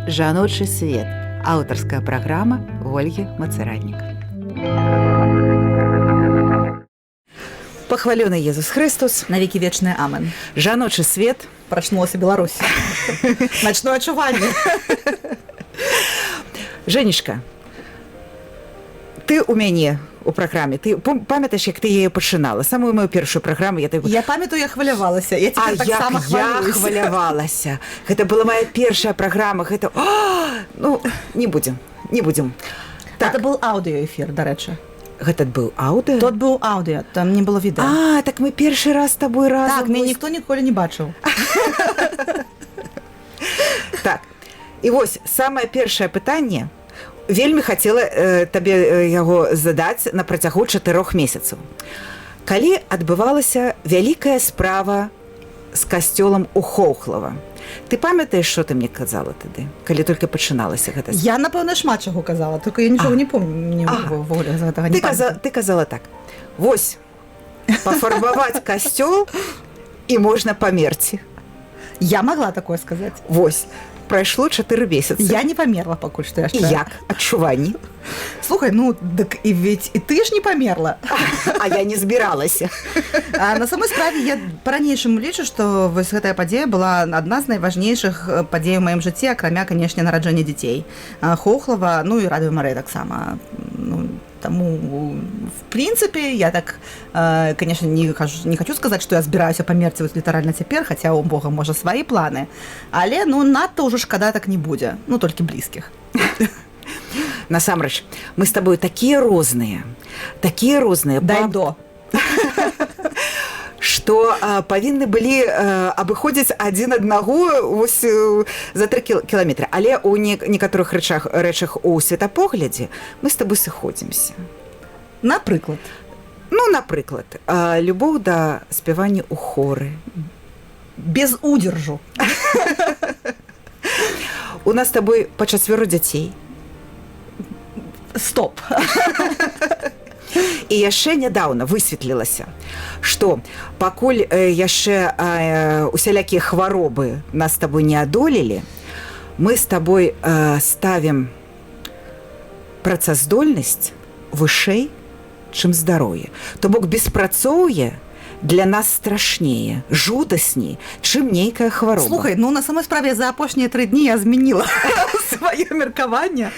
Жаночы свет. Аўтарская праграма Ольгі Мацаральнік. Пахвалёны Езус Христос. Навеки вечный амен. Жаночы свет. Прочнулась Беларусь. Ночное чувание. Женечка, ты у мяне у праграме. Ты памятаеш, як ты яе пачынала? Самую мою першую праграму я... Я памятаю, я хвалявалася. Я цяпер таксама хвалююся. Я хвалявалася. Гэта была моя першая праграма. Гэта... Ну, не будем. Так. Это был аўдыёэфір, дарэчы. Гэта быў аўдыё? Тот быў аўдыё, там не было відэа. А, так мы першы раз з табой разам... Так, мяне ніхто ніколі не бачыў. Так, і вось, самае першае пытанне, вельмі хацела табе яго задаць на працягу 4 месяцаў. Калі адбывалася вялікая справа з касцёлам у Хоўхлава, ты памятаеш, што ты мне казала тады, калі толькі пачыналася гэта справа? Я, напэўна, шмат чаго казала, толькі я нічога не помню, вогуле з гэтага не памятаю. Ты казала так, вось, пафарбаваць касцёл і можна памерці. Я могла такое сказаць. Вось. Прайшло 4 месяцы. Я не памерла пакуль што яшчэ. І як? Адчуванні? Слухай, ну, дык і ведь і ты ж не памерла. А я не збіралася. А на самой справе я па-ранейшаму лічу, што вось гэтая падзея была адна з найважнейшых падзей у маім жыцці, акрамя, канешне, нараджэння дзяцей. Хоўхлава, ну і Радыё Марыя таксама. Ну, таму, в прынцыпе, я так, конечно, не хочу сказаць, што я збіраюся памерці вось літаральна цяпер, хаця у Бога, можа, свае планы, але, ну, надта ўжо шкада так не будзе, ну, толькі блізкіх. Насамрэч, мы з табою такія розныя. Дай до. Што павінны былі абыходзіць адзін аднаго вось за 3 кіламетры. Але ў некаторых рэчах у светапоглядзе мы з табой сыходзімся. Напрыклад? Ну, напрыклад, любоў да спявання ў хоры. Без удержу. У нас з табой па 4 дзяцей. Стоп. І яшчэ нядаўна высветлілася, што пакуль яшчэ усялякія хваробы нас з табой не адолелі, мы з табой ставім працаздольнасць вышэй, чым здароўе. То бок беспрацоўе для нас страшнее, жудасней, чым нейкая хвароба. Слухай, ну на самой справе за апошнія 3 дні я змяніла сваё меркаванне,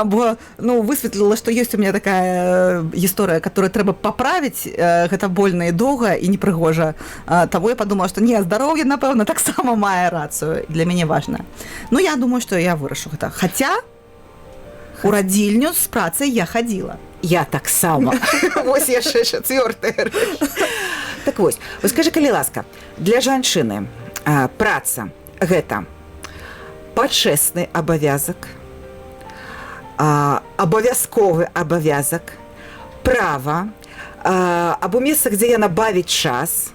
бо, ну, высветліла, што ёсць у меня такая гісторыя, которую трэба паправіць, гэта больна і доўга і непрыгожа. Таму я падумала, што не, здароўе, напэўна, таксама мае рацыю, для мяне важна. Ну, я думаю, што я вырашу гэта. Хаця у радзільню з працай я хадзіла. Я таксама. Вось яшчэ 4-я рэч. Так вось, скажы, калі ласка, для жанчыны праца гэта пачэсны абавязак, абавязковы абавязак, права, або месца, дзе яна бавіць час.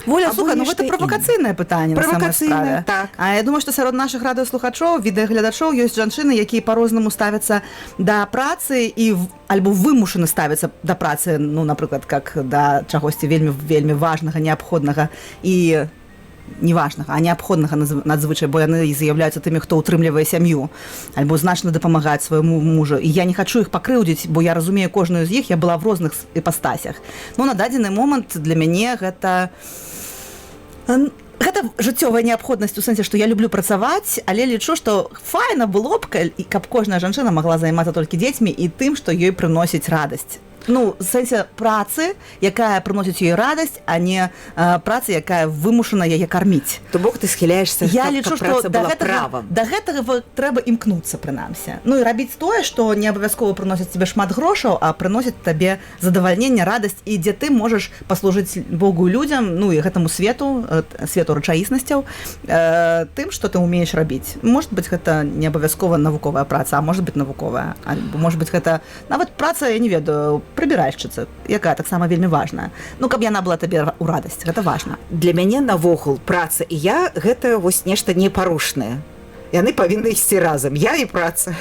Воля, слухай, ну гэта правакацыйнае пытанне на самой справе. Так. А я думаю, што сярод нашых радыёслухачоў, відэагледачоў ёсць жанчыны, якія па-рознаму ставяцца да працы і альбо вымушаны ставяцца да працы, ну, напрыклад, как да чагосьці вельмі важнага, неабходнага і неважнага, а неабходнага надзвычай, бо яны з'яўляюцца тымі, хто ўтрымлівае сям'ю, альбо значна дапамагаць свайму мужу. І я не хачу іх пакрыўдзіць, бо я разумею кожную з іх, я была в розных іпастасях. Ну, на дадзены момант для мяне гэта жыццёвая неабходнасць у сэнсе, што я люблю працаваць, але лічу, што файна было б, каб кожная жанчына магла займацца толькі дзецьмі і тым, што ёй прыносіць радасць. Ну, в сэнсе працы, якая прыносіць ёй радасць, а не працы, якая вымушана яе карміць. То бок ты схіляешся, каб праца была правам. Да гэтага трэба імкнуцца, прынамсі. Ну, і рабіць тое, што не абавязкова прыносіць тебе шмат грошаў, а прыносіць табе задавальненне, радасць, і дзе ты можаш паслужыць Богу і людзям, ну, і гэтаму свету рэчаіснасцяў, тым, што ты ўмееш рабіць. Можа быць, гэта не абавязкова навуковая праца, а можа быць навуковая. Альбо, можа быць, гэта нават праца, я не ведаю, прыбіральшчыца, якая таксама вельмі важная. Ну, каб яна была табе ў радасць, гэта важна. Для мяне навогул праца і я гэта вось нешта непарушнае. Яны павінны ісці разам, я і праца.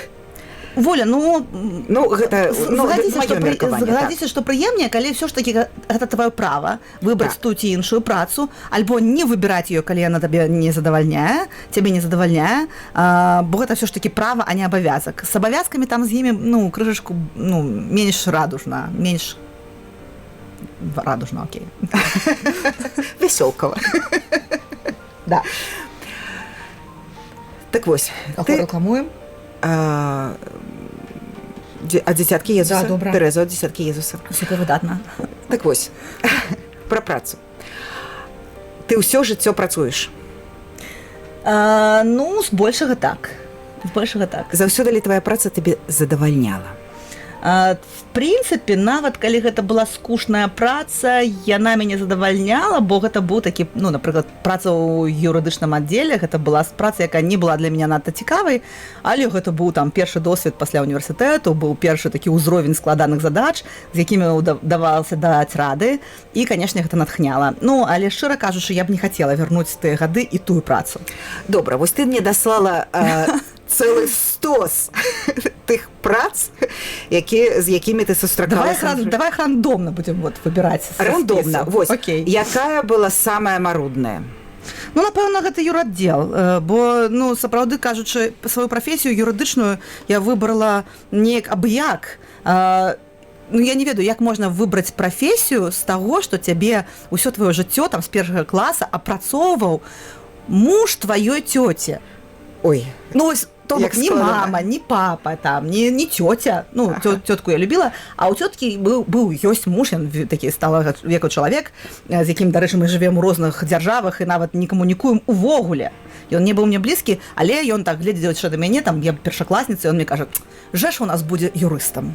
Воля, гэта згадзіся, што прыемнее, калі ўсё ж такі гэта твоё права выбраць ту ці іншую працу, альбо не выбіраць ее, калі яна цябе не задавальняе, бо гэта ўсё ж такі права, а не абавязак. З абавязкамі там з імі крышачку менш радужна, окей. Весёлкава. Да. Так вось, ты рэкламуем? А дзіцяткі Езуса? Да, добра. Тэрэза ад дзіцяткі Езуса. Супер выдатна. Так вось, пра працу. Ты ўсё жыццё працуеш? Збольшага так. Заўсёды ли твоя праца тебе задавальняла? В прынцыпе, нават калі гэта была скучная праца, яна мяне задавальняла, бо гэта быў такі, напрыклад, праца ў юрыдычным аддзеле, гэта была праца, якая не была для мяне надта цікавай, але гэта быў там першы досвед пасля універсітэту, быў першы такі ўзровень складаных задач, з якімі давалася даць рады, і, канешне, гэта натхняла. Але, шчыра кажучы, я б не хацела вярнуць тыя гады і тую працу. Добра, вось ты мне даслала цэлы стос тых прац, з якімі ты сустракалася. Давай рандомна будзем выбіраць. Рандомна. Вось. Якая была самая марудная? Напэўна, гэта юраддзел, бо, сапраўды кажучы, сваю прафесію юрыдычную я выбрала неяк абы-як. Я не ведаю, як можна выбраць прафесію з таго, што цябе ўсё твоё жыццё там з першага класа апрацоўваў муж тваёй цёці. Ой, то бок ні мама, ні папа, там, ні цёця. Цётку я любіла, а ў цёткі ёсць муж, ён такі сталага веку чалавек, з якім, дарэчы, мы жывем у розных дзяржавах і нават не камунікуем увогуле. Ён не быў мне блізкі, але ён так глядзеўшы да мяне, там, я першакласніца, ён мне кажа: «Жэш у нас будзе юрыстам».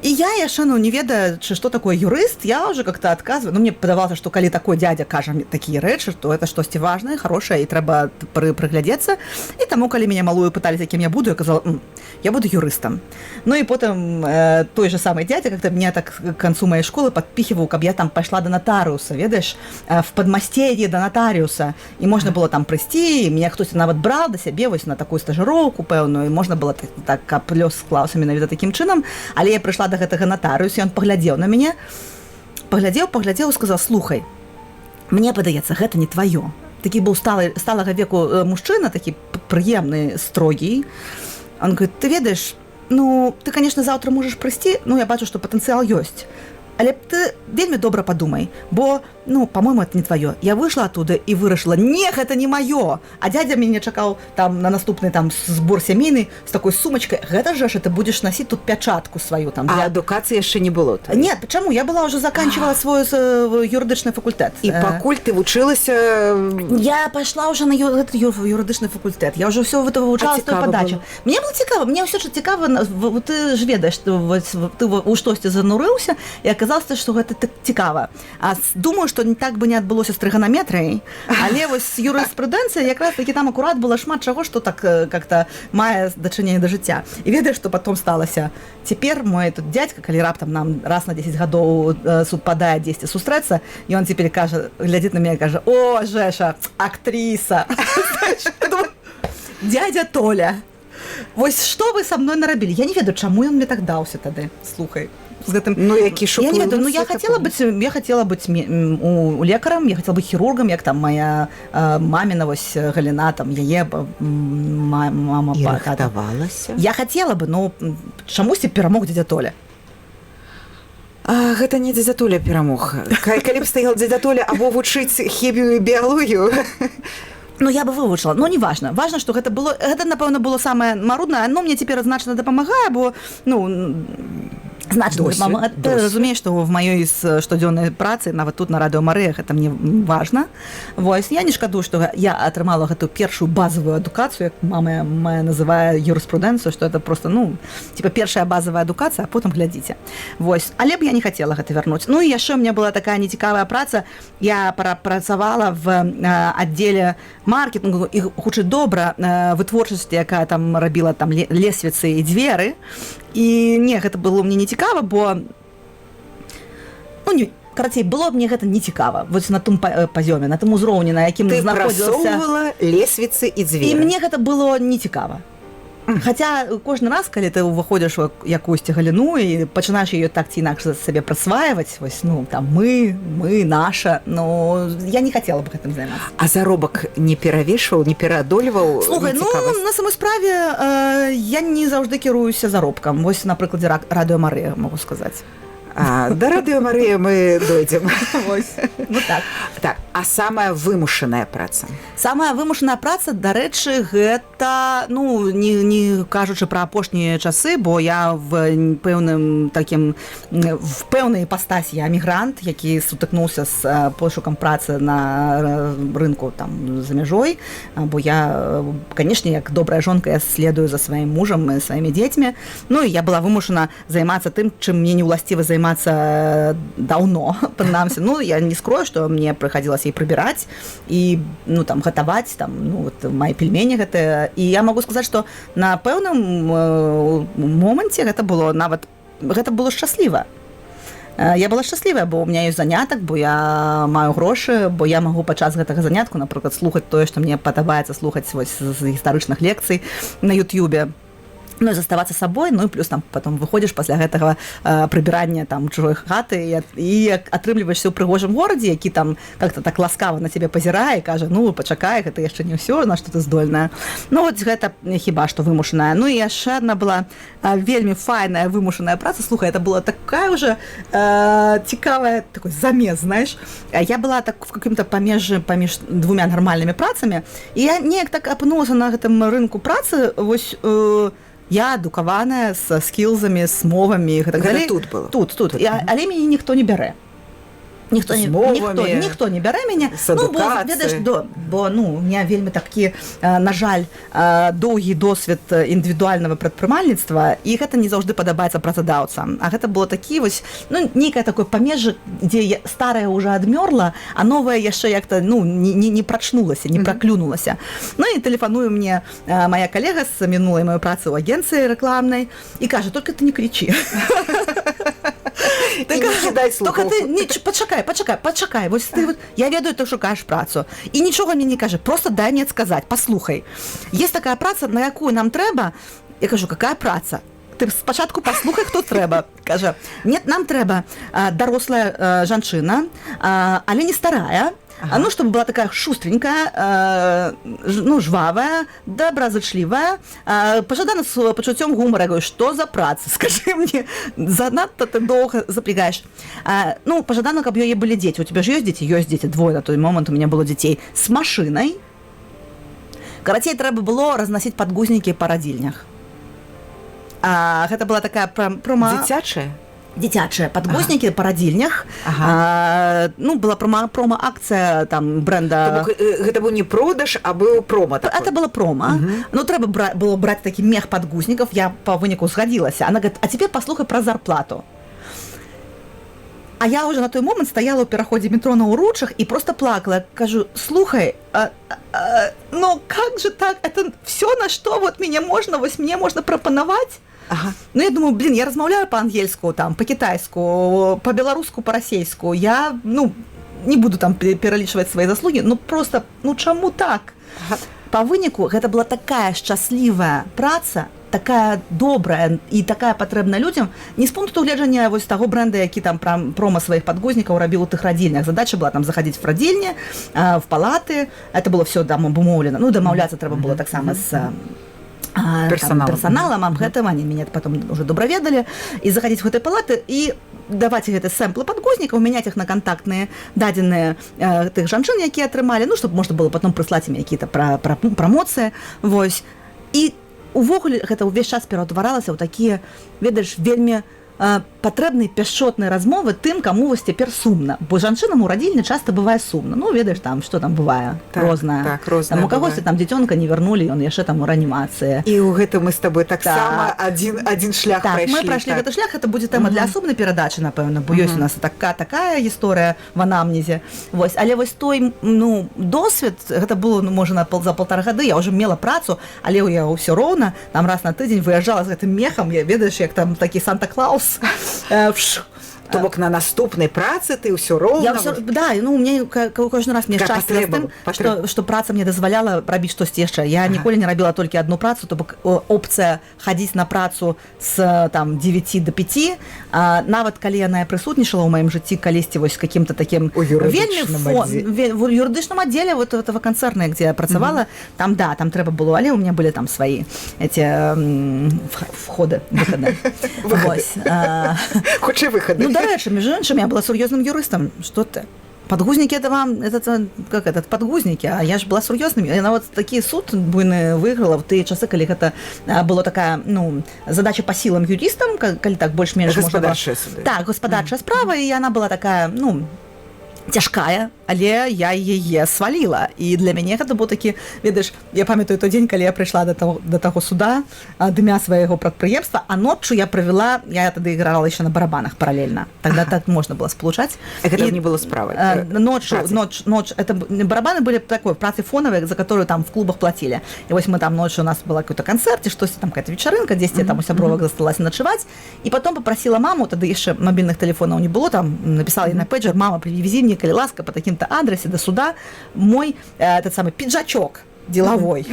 І я яшчэ, не ведаючы, што такое юрыст, я ўжо как-то адказваю. Мне падавалася, што калі такой дзядзя кажа такія рэчы, то это штосьці важнае, хорошае, і трэба прыглядзецца. І таму, калі мяне малую пыталі, якім я буду, я казала: я буду юрыстам. І потым той же самый дядя как-то меня так к концу моей школы подпихивал, каб я там пайшла до нотариуса, ведаеш, в подмастерье до нотариуса. І можна было там прыйсці, і меня хтось нават браў да сябе вось на такую стажыроўку пэўную, і можна было так, каб лёс склаўся менавіта такім чынам. Але я прыйшла до гэтага нотариуса, ён паглядзеў на мяне, паглядзеў, сказаў: «Слухай, мне падаецца, гэта не тваё». Такі быў сталага веку мужчына, такі прыемны, строгі. Он говорит: «Ты ведаеш, ты, конечно, заўтра можаш прыйсці, я бачу, што патэнцыял ёсць. Але ты вельмі добра падумай, бо, по-моему, это не твоё». Я выйшла оттуда і вырашыла: не, гэта не маё. А дядя мяне чакаў там на наступны там збор сямейны з такой сумачкай: «Гэта ж ты будзеш насіць тут пячатку сваю там». А адукацыі яшчэ не было? Нет, чаму? Я была ўжо заканчивала свой юрыдычны факультэт. І пакуль ты вучылася... Я пайшла ўжо на юрыдычны факультэт. Я ўжо ўсё вывучала з той падачы. Мне было цікава, мне ўсё ж цікава, ты ж ведаеш, ты у штосьці занурыўся, і аказалася, што гэта так цікава. А думаю, што так бы не адбылося з трыганаметрыяй, але вось юрыспрудэнцыя якраз такі там акурат была шмат чаго, што так как-то мае дачыненне да жыцця. І ведаеш, што потом сталася? Цяпер мой тут дядька, калі раптам нам раз на 10 гадоў супадае дзесьці сустрэцца, і он цяпер кажа, глядзіць на мяне і кажа: «О, Жэша, актрыса!» Дядя Толя, вось што вы са мной нарабілі? Я не ведаю, чаму ён мне так даўся тады. Слухай, з гэтым... які шок. Я не ведаю, я хацела быць лекарам, я хацела быць хірургам, як там моя маміна вось Галіна, там яе мама, і рыхтавалася? Я хацела бы, чамусьці перамог дзядзя Толя. Гэта не дзядзя Толя перамог. Калі б стаял дзядзя Толя або вучыць хімію і біялогію... Я бы вывучыла, не важна. Важна, што гэта, напэўна, было самае маруднае, мне цяпер значна дапамагае, бо, значна дапамагае. Ты разумееш, што в маёй штодзённай працы, нават тут на Радыё Марыя, гэта мне важна. Вось, я не шкадую, што я атрымала гэту першую базавую адукацыю, як мама моя называе юрыспрудэнцыю, што это просто, першая базавая адукацыя, а потым глядзіце. Вось, але б я не хацела гэта вярнуць. І яшчэ у меня была такая нецікавая праца. Я працавала в аддзеле маркетингу і хутчэй добра вытворчасці, якая там рабіла там лесвіцы і дзверы. І не, гэта было мне не цікава, бо карацей, было мне гэта не цікава. Вось на тым пазёме, на тым узроўні, на якім знаходзілася... Ты прасоўвала лесвіцы і дзверы. І мне гэта было не цікава. Хаця кожны раз, калі ты ўваходзіш у якуюсьці галіну і пачынаеш яе так ці інакш сабе прысваиваць, вось, ну, там, мы, наша, но я не хацела б гэтым займацца. А заробак не перавешваў, не пераадольваў? Слухай, ну, на самой справе я не заўжды кіруюся заробкам. Вось, на прыкладзе Радыё Марыя, могу сказаць. Да Радыё Марыя мы дойдзем. Ну так. Так, а самая вымушаная праца? Самая вымушаная праца, дарэчы, гэта, ну, не кажучы пра апошнія часы, бо я в пэўнай іпастасі я мігрант, які сутыкнуўся з пошукам працы на рынку там за мяжой, бо я, канешне, як добрая жонка, я следую за сваім мужам і сваімі дзецьмі. Ну, і я была вымушана займацца тым, чым мне не ўласціва займацца даўно, прынамсі. Ну, я не скрою, што мне прыходзілася і прыбіраць, і, ну, там, гатаваць, там, ну, вот, мои пельмені гэтыя. І я могу сказаць, што на пэўным моманце гэта было нават, гэта было шчасліва. Я была шчаслівая, бо у меня ёсць занятак, бо я маю грошы, бо я магу падчас гэтага занятку, напрыклад, слухаць тое, што мне падабаецца слухаць вось з гістарычных лекцый на Ютубе. Ну, і заставацца сабой, ну, і плюс там потом выходзіш пасля гэтага прыбірання там чужой хаты і атрымліваешся ў прыгожым горадзе, які там как-то так ласкава на цябе пазірае і кажа, ну, пачакай, гэта яшчэ не ўсё, на што ты здольная. Ну, вот гэта хіба што вымушаная. Ну, і яшчэ адна была вельмі файная вымушаная праца. Слухай, это была такая уже цікавая, такой замес, знаешь. Я была так в каким-то паміж двумя нармальнымі працамі, і я неяк так апынулася на гэтым рынку працы, вось, я адукаваная з скілзамі, з мовамі. Гэта тут было? Тут. Але мяне ніхто не бярэ. Ніхто не бярэ мяне. З адукацыяй. Ну, ведаеш, бо, ну, у меня вельмі такі, на жаль, доўгі досвед індывідуальнага прадпрымальніцтва, і гэта не заўжды падабаецца працадаўцам. А гэта было такі вось, ну, нейкае такое памежжа, дзе старае ўжо адмёрла, а новае яшчэ як-то, ну, не прачнулася, не праклюнулася. Ну, і тэлефануе мне моя калега з мінулай маёй працы ў агенцыі рэкламнай і кажа, только ты не кричи. Ты не кидай слухавку. Пачакай, вось ты, я ведаю, ты шукаеш працу. І нічога мне не кажа, просто дай мне сказаць, паслухай. Есть такая праца, на якую нам трэба. Я кажу, какая праца? Ты спачатку паслухай, хто трэба. Кажа, нет, нам трэба дарослая жанчына, але не старая. Ага. Ну, чтобы была такая шустренькая, ну, жвавая, добразычлівая, пожадана с пачуццём гумара. Я говорю, что за праца? Скажи мне, занадто ты долго запрягаешь. Ну, пожадана, каб ёй былі дзеці. У тебя же ёсць дзеці? Ёсць дзеці, двое на той момант у меня было дзяцей. С машинай. Карацей, трэба было разносить подгузники по радзільнях. Гэта была такая прома... Дзіцячыя падгузнікі па радзільнях. Ну, была прома-акцыя там бренда. Гэта быў не продаж, а быў прома такой. Это было прома. Ну, трэба было браць такі мех падгузнікаў. Я па выніку згадзілася. Она говорит, а цяпер паслухай пра зарплату. А я уже на той момент стаяла ў пераходзе метро на Уручах і просто плакала. Кажу, слухай, ну как же так? Это все, на что вот мне можно прапанаваць? Ага. Ну, я думаю, я размаўляю па-ангельску, там, па-кітайску, па-беларуску, па-расейску. Я, ну, не буду там пералічваць свае заслугі, ну, просто, ну, чаму так? Ага. Па выніку, гэта была такая шчаслівая праца, такая добрая і такая патрэбная людзям, не з пункту гледжання вось таго бренда, які там прома сваіх падгузнікаў рабіў у тых радзільнях. Задача была там заходить в радзільні, в палаты, это было все там абумоўлена. Ну, дамаўляцца трэба было таксама з персоналам, гэтым они меня потом уже добра ведалі, і заходить в гэтай палаты і даваць гэты сэмплы падгузнікаў, мяняць іх на контактныя дадзеныя тых жанчын, якія атрымалі, ну, чтобы можна было потом прыслаць ім якія-то прамоцыі, вось. І увогуле гэта ўвесь час пераўтваралася ў такія, ведаеш, вельмі патрэбныя пяшчотныя размовы тым, каму вось цяпер сумна. Бо жанчынам у радзільні часта бывае сумна. Ну, ведаеш, там, што там бывае? Рознае. Так, рознае. Там у кагосьці там дзіцёнка не вярнулі, ён яшчэ там у рэанімацыі. І ў гэтым мы з табой таксама адзін шлях прайшлі. Так, мы прайшлі гэты шлях, гэта будзе тэма для асобнай перадачы, напэўна, бо ёсць у нас такая гісторыя в анамнезе. Вось, але вось той, ну, досвед, гэта было, ну, можа, за 1,5 гады, я ўжо мела працу, але я ўсё роўна, там раз на тыдзень выязджала з гэтым мехам, я ведаеш, як там такі Санта-Клаус, То бок на наступнай працы ты ўсё роўна... Да, ну, мне кожны раз мне шчасце з тым, што праца мне дазваляла рабіць штосьці яшчэ. Я ніколі не рабіла толькі адну працу, то бок опцыя хадзіць на працу з там 9 до 5, нават калі яна прысутнічала ў маім жыцці калісьці вось каким-то таким в юрыдычным аддзеле, вот этого канцэрна, где я працавала, там, да, там трэба было, але у меня были там свои эти входы, выходы. Хутчэй выходы. Ну, дарэчы, між іншым, я была сур'ёзным юрыстам. Што ты? Подгузники это вам, это подгузники, а я ж была сур'ёзным. Яна вот такі суд буйны выйграла в тыя часы, калі гэта было такая, ну, задача по сілам юрыстам, калі так больш-менш можна было. Так, гаспадарчая справа, і яна была такая, ну, цяжкая, але я яе сваліла. І для мяне гэта быў такі, ведаеш, я памятаю той дзень, калі я прыйшла до таго суда, дымя свайго прадпрыемства, а ноччу я правяла, я тады іграла яшчэ на барабанах паралельна. Тогда так можна было сполучаць. Гэта не было справы. Ночь, это барабаны были такой працы фоновой, за которую там в клубах платили. И вот мы там ночью, у нас была какой-то концерт, что-то там какая-то вечеринка, здесь я там у сябровок засталась ночевать. И потом попросила маму, тогда еще мобильных телефонов не было, там написала ей на пейджер: мама, привези мне, коли ласка, по таким-то адресе до суда мой этот самый пиджачок деловой.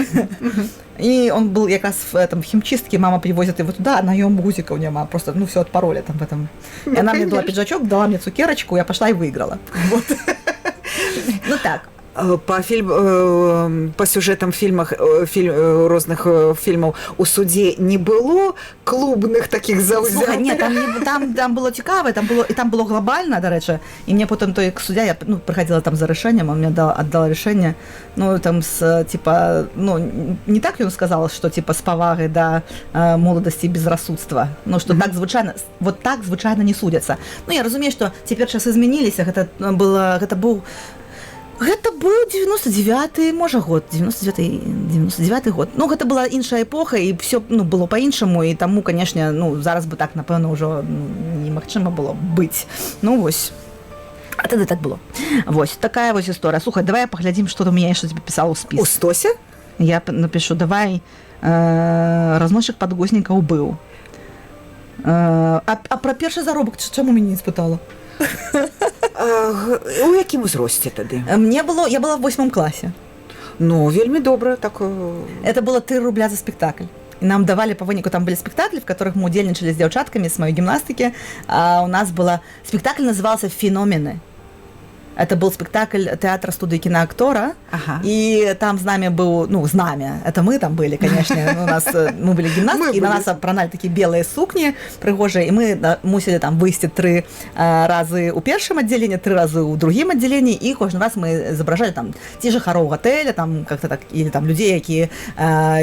И он был как раз в этом химчистке, мама привозит его туда, а наем гузика у нее мама просто, ну, все отпороли там в этом. И она мне дала пиджачок, дала мне цукерочку, я пошла и выиграла. Вот. Ну так. По сюжэтам розных фільмаў у судзе не было клубных таких заўзятых? Нет, там было цікава, там было глобально, дарэчы, і мне потым той суддя, я прыходила там за рашэннем, он мне отдал решение, ну, там типа, ну, не так ён сказал, что типа с павагай да моладасці і безрассудства, ну, что так звычайна, вот так звычайна не судзяцца. Ну, я разумею, что цяпер часы змяніліся, гэта быў 99-й, можа, год, 99-й год. Ну, гэта была іншая эпоха, і все, ну, было па-іншаму, і таму, канешне, ну, зараз бы так, напэўна, ўжо немагчыма было быць. Ну, вось. А тады так было. Вось, такая вось гісторыя. Слухай, давай паглядзім, што там я яшчэ тебе пісала ў спіс. У стосе? Я напишу, давай, разносчык падгузнікаў быў. А пра першы заробак чаму мяне не спытала? У якім узросце тады? Я была в 8 классе. Ну, вельмі добра. Так... Это было 3 рубля за спектакль. И нам давали по вынику, там были спектакли, в которых мы удельничали с девчатками, с моей гимнастики. А у нас был спектакль, назывался «Феномены». Это был спектакль театра студии киноактора, и там с нами был, ну, с нами, это мы там были, конечно, мы были гимнастки, и на нас пронали такие белые сукни пригожие, и мы мусили там выйти 3 разы у першым отделении, 3 разы у другим отделении, и каждый раз мы изображали там те же хоров отеля, там как-то так, или там людей, которые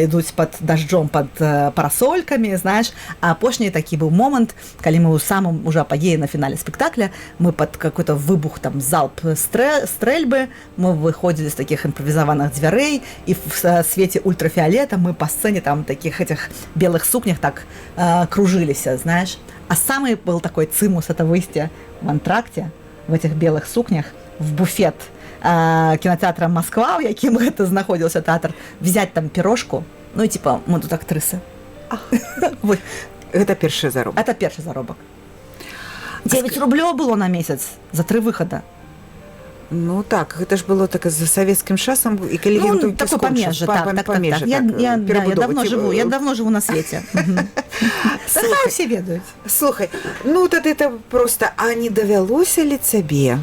идут под дождем, под парасольками, знаешь, а апошний такой был момент, когда мы в самом уже апогее на финале спектакля, мы под какой-то выбух, там, залп стрельбы, мы выходили с таких импровизованных дверей, и в свете ультрафиолета мы по сцене там таких этих белых сукнях так кружились, знаешь. А самый был такой цимус, это выйти в антракте, в этих белых сукнях, в буфет кинотеатра «Москва», в яким это находился театр, взять там пирожку, ну и типа, мы тут актрысы. Это першы заробак? Это першы заробак. 9 рублёў было на месяц за 3 выхода. Ну так, гэта ж было так за савецкім часам, і калі ён толькі скончыў, памежжа. Я давно живу на свеце. Слухай, все ведаюць. Слухай, ну тады это просто, а не давялося ли цябе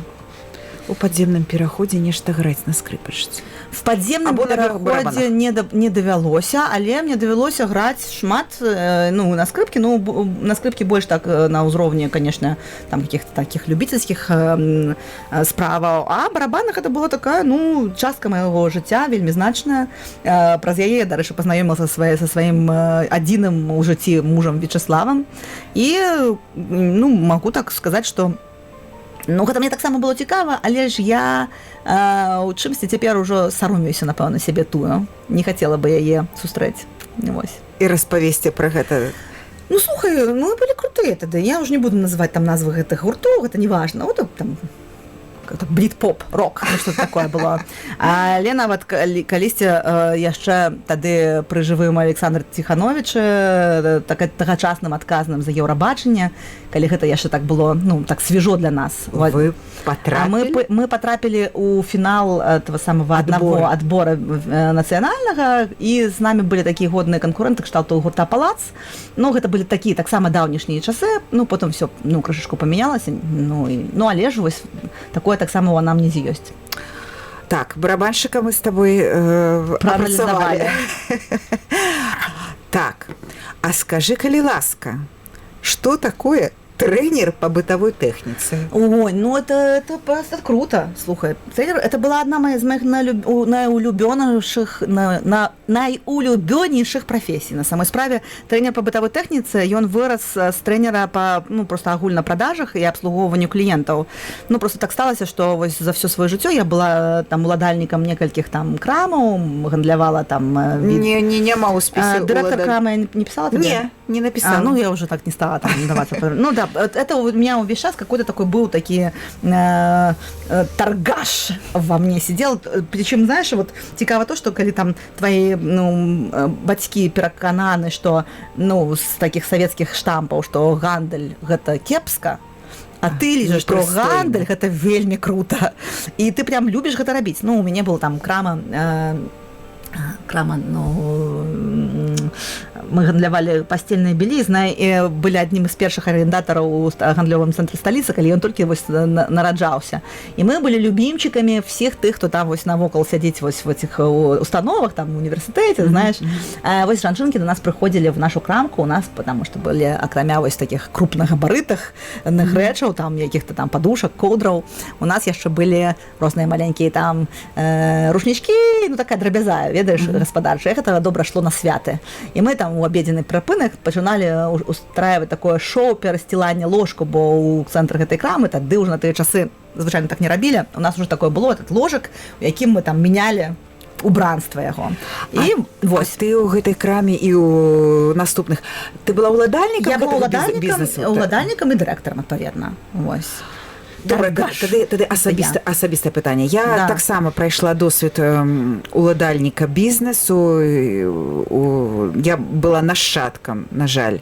у падземным пераходзе нешта граць на скрыпачцы? В падземным пераходзе не давялося, але мне давялося граць шмат, ну, на скрыпкі, ну, на скрыпкі больш так на ўзроўні, конечно, там каких-то таких любительских справаў, а барабанах это была такая, ну, частка майго жыцця, вельмі значная. Праз яе, дарэчы, пазнаёмілася са сваім адзіным у жыцці мужам Вячеславам, і, ну, могу так сказаць, што ну, гэта мне таксама было цікава, але ж я у чымсьці цяпер ужо саромеюся, напэўна, сябе тую. Не хацела бы яе сустрэць. Вось. І распавесці пра гэта. Ну, слухай, мы былі крутыя тады. Я ўжо не буду называць там назвы гэтых гуртоў, гэта не важна. Вот там брит-поп, рок, ну, что такое было. Але нават калісьці яшчэ тады пры жывым Александр Ціхановічы, тагачасным адказным за Еўрабачанне, калі гэта яшчэ так было, ну, так свежо для нас. Вы потрапили? Мы потрапили у финал этого самого одного отбора нацыянальнага, і з намі былі такія годныя канкурэнты кшталту гурта «Палац». Ну, гэта былі такія таксама даўнішнія часы, ну, потым все, ну, крышачку памянялася, ну, але ж вось такое таксама ў анамнезе ёсць. Так, барабанщика мы с тобой опрацавалі. Так, а скажи, калі ласка, что такое тренер по бытовой технице? Ой, ну это просто круто. Слухай, тренер, это была одна из моих найулюбёнейшых профессий. На самой справе, тренер по бытовой технице, ён вырос с тренера по, ну, просто агульна продажах и обслуговыванию клиентов. Ну, просто так сталося, что вось за все свое жыццё я была там уладальнікам некалькіх там крамаў, гандлявала там... Нема у спісе. Директор крама я не писала тебе? Не написала. Ну, я уже так не стала там даваться. Ну, да, это у меня весь час какой-то такой был такой торгаш во мне сидел. Причем, знаешь, вот цікаво то, что коли там твои, ну, бацькі перакананы, что, ну, с таких советских штампов, что гандель гэта кепска, а ты лежишь, что гандель гэта вельмі круто. И ты прям любишь гэта рабіць. Ну, у меня был там крама, ну, мы гандлявалі пастельнай белізнай і былі аднім з першых арендатораў у гандлёвым цэнтры сталіцы, калі ён толькі вось нараджаўся. І мы былі любімчыкамі всіх тых, хто там вось навокал сядзіць вось в этих установах, там, в універсітэце, знаешь. Вось жанчынкі до нас прыходзілі в нашу крамку, у нас, потому что былі, акрамя вось таких крупнагабарытых рэчаў, там, якіх-то там подушак, коўдраў, у нас яшчэ былі розныя маленькія там рушнічкі, ну, такая драбязая, ведаеш, гаспадарчая. Гэта добра шло на святы. І мы там у абедзенны прыпынак пачыналі устраивать такое шоу перасцілання ложку, бо ў цэнтры гэтай крамы тады ўжо на тыя часы звычайна так не рабілі. У нас уже такое было, этот ложак, у якім мы там менялі убранства яго. І вось. Ты ў гэтай краме і ў наступных. Ты была ўладальнікам? Я была ўладальнікам і дырэктарам, адпаведна. Вось. Добра, тады асабістае пытанне. Я таксама прайшла досвед уладальніка бізнесу. Я была нашчадкам, на жаль,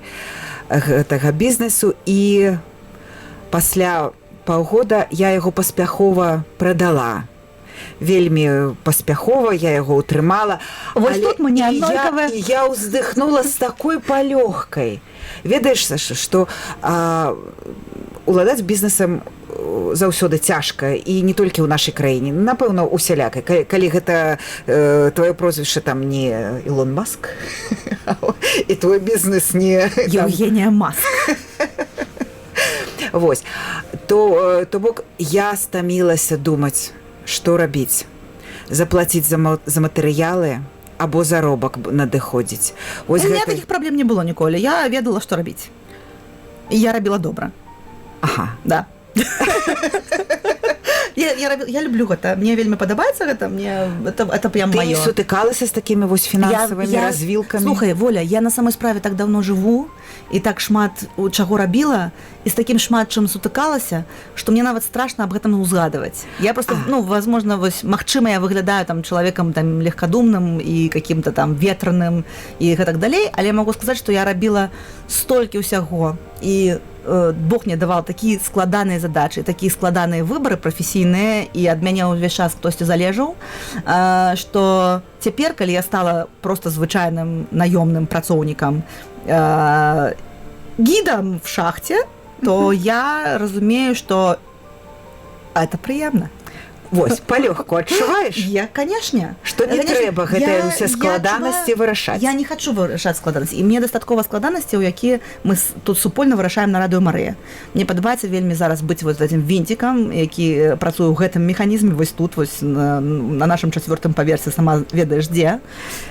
гэтага бізнесу, і пасля паўгода я яго паспяхова прадала. Вельмі паспяхова я яго утрымала. Вось тут мы не аднолькавыя. Я ўздыхнула з такой палёгкай. Ведаеш, Саша, што уладаць бізнесам заўсёды цяжка, і не толькі ў нашай краіне, напэўна, усялякай. Калі гэта твоё прозвішча там не Ілон Маск, і твой бізнес не Евгения Маск. Вось. То бок я стамілася думаць, што рабіць? Заплаціць за матэрыялы або заробак надыходзіць. У меня такіх праблем не было ніколі. Я ведала, што рабіць. І я рабіла добра. Ага. Да. Я люблю гэта. Мне вельмі падабаецца гэта. Это прям моё. Ты моё. не сутыкалася з такімі вось фінансавымі развілкамі? Слухай, Воля, я на самой справе так давно жыву і так шмат чаго рабіла, і з такім шмат чым сутыкалася, што мне нават страшна аб гэтым узгадываць. Я просто, ну, возможно, вось, магчыма, я выглядаю там чалавекам там легкадумным і каким-то там ветраным і гэтак далей, але я могу сказаць, што я рабіла столькі ўсяго, і Бог мне давал такія складаныя задачы, такія складаныя выбары прафесійныя, і ад мяне ўвесь час хтосьці залежаў, што цяпер, калі я стала просто звычайным наёмным працоўнікам, гідам в шахце, то я разумею, што это прыемна. Вось, палёгку адчуваеш? Я, конечно. Што не трэба гэтыя ўсе складанасці вырашаць? Я не хочу вырашаць складанасці. І мне дастаткова складанасцяў, якія мы тут супольна вырашаем на Радыё Марыя. Мне падабаецца вельмі зараз быць вот этим вінцікам, які працуе ў гэтым механізме, вось тут, вось на нашым 4-м паверсе, сама ведаеш дзе.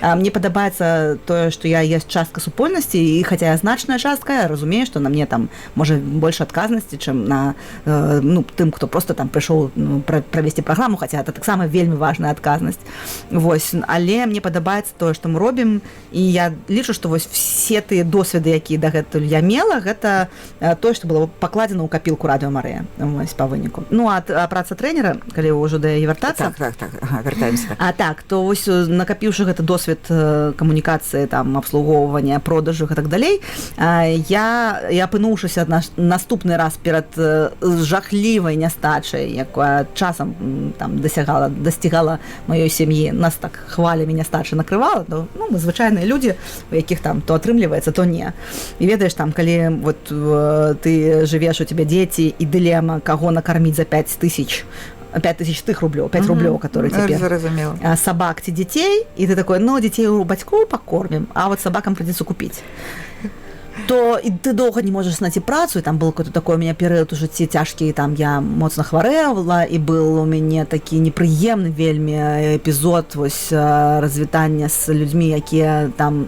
Мне падабаецца тое, што я есть частка супольнасці, і хаця я значная частка, я разумею, што на мне там можа больш адказнасці, чым на тым, хто просто там прыйшоў правесці праграму, хаця гэта таксама вельмі важная адказнасць. Вось, але мне падабаецца тое, што мы робім, і я лічу, што вось все тыя досведы, якія дагэтуль я мела, гэта тое, што было пакладзена ў капілку Радыё Марыя, вось, па выніку. Ну, а праца трэнера, калі ўжо да яе вяртацца... Так, вяртаемся. То вось, накапіўшы гэты досвед камунікацыі, там, абслугоўвання, продажу і так далей, я апынуўшыся наступны раз перад жахлівай нястачай, якая часам там дасцігала маёй сям'і, нас так хвалямі нястача накрывала, то, ну, мы звычайныя людзі, у якіх там то атрымліваецца, то не. І ведаеш, там, калі вот ты жывеш, у тебя дзеці і дылема, каго накарміць за 5 тысяч тых рублёў, 5 рублёў, которые тебе. Собак ці дзяцей, і ты такой, ну, дзяцей у бацькоў пакормім, а вот собакам придется купіць. То і ты доўга не можаш знайсці працу, і там был какой-то такой у меня перыяд у жыцці цяжкі, там я моцна хварэла, і был у мяне такі непрыемны вельмі эпізод вось развітання з людзьмі, якія там,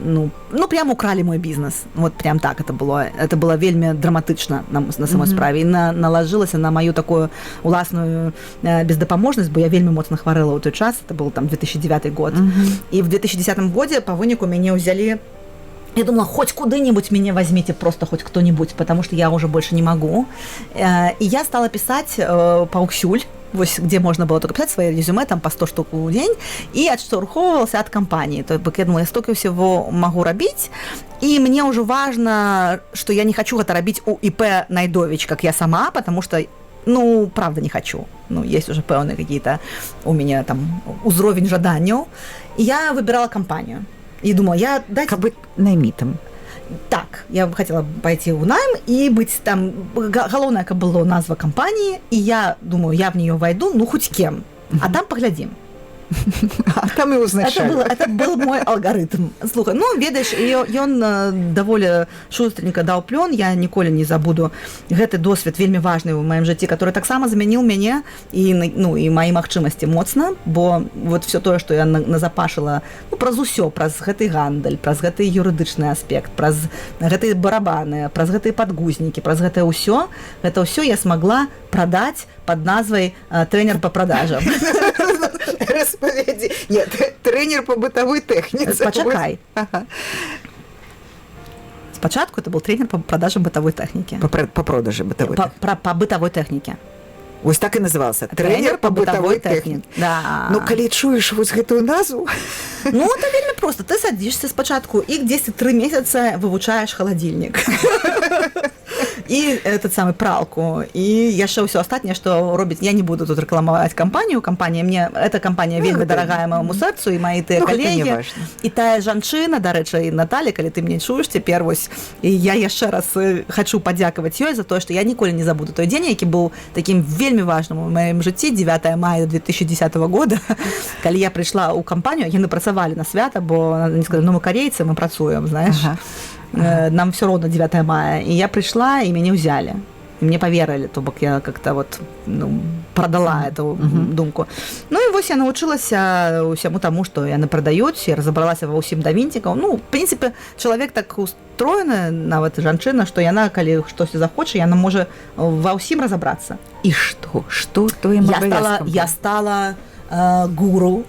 ну прям украли мой бізнес. Вот прям так это было. Это было вельмі драматычна на самой справе. І налажылася на маю такую уласную бездапаможнасць, бо я вельмі моцна хварэла ў той час, это был там 2009 год. І в 2010 годзе па выніку мяне ўзялі. Я думала, хоть куда-нибудь меня возьмите, просто хоть кто-нибудь, потому что я уже больше не могу. И я стала писать пауксюль, где можно было только писать свои резюме, там по 100 штук в день, и отштурховывался от компании. То есть я думала, я столько всего могу робить, и мне уже важно, что я не хочу это робить у ИП Найдович, как я сама, потому что, ну, правда не хочу. Ну, есть уже пэўные какие-то у меня там узровень жаданняў. И я выбирала компанию. И думала, как быть наймитом. Так, я бы хотела пойти в найм и быть там, галоўнае, каб было назва компании, и я думаю, я в нее войду, ну, хоть кем, а там поглядим. А там и узначалі. Это был мой алгоритм. Слухай, ну, ведаеш, ён даволі шустренька даў плён, я ніколі не забуду гэты досвед вельмі важны ў маім жыцці, который таксама замяніў мяне і, ну, і маі магчымасці моцна, бо вот все тое, што я назапашыла, ну, праз усё, праз гэты гандаль, праз гэты юрыдычны аспект, праз гэтыя барабаны, праз гэтыя падгузнікі, праз гэта ўсё я смогла прадаць под назвай трэнер по продажам. Распавядзі. Нет, трэнер по бытовой тэхніцы. Пачакай. Ага. Спачатку это был тренер по продажам бытовой тэхнікі. По продаже бытовой тэхнікі. По бытовой тэхніке. Вось так і назывался. Трэнер по бытовой тэхнікі. Да. Ну, калі чуеш вось гэтую назву... Ну, это вельмі просто. Ты садишься спачатку и где-то 3 месяца вывучаешь холодильник. И этот самый пралку, и яшчэ ўсё астатняе, што робіць, я не буду тут рекламаваць кампанію, эта кампанія вельмі дарагая майму сэрцу, і мои тыя калегі, і тая жанчына, дарэчы, і Наталья, калі ты мне чуеш цяпер, вось, і я яшчэ раз хочу падзякаваць ёй за тое, што я ніколі не забуду той дзень, які быў такім вельмі важным у маім жыцці, 9 мая 2010 года, калі я прыйшла ў кампанію, яны працавалі на свята, бо они сказали, ну, мы корейцы, мы працуем, знаешь. Нам все равно 9 мая. И я пришла, и меня взяли. И мне поверили, то бок я как-то вот, ну, продала эту думку. Ну и вось я научилася усяму тому, что яны продаюць, я разобралася ва ўсім да вінцікаў. Ну, в принципе, чалавек так устроены, нават жанчына, што яна, калі штось захоча, яна можа ва ўсім разобрацца. І што? Што твоим абавязкам? Я стала гуру.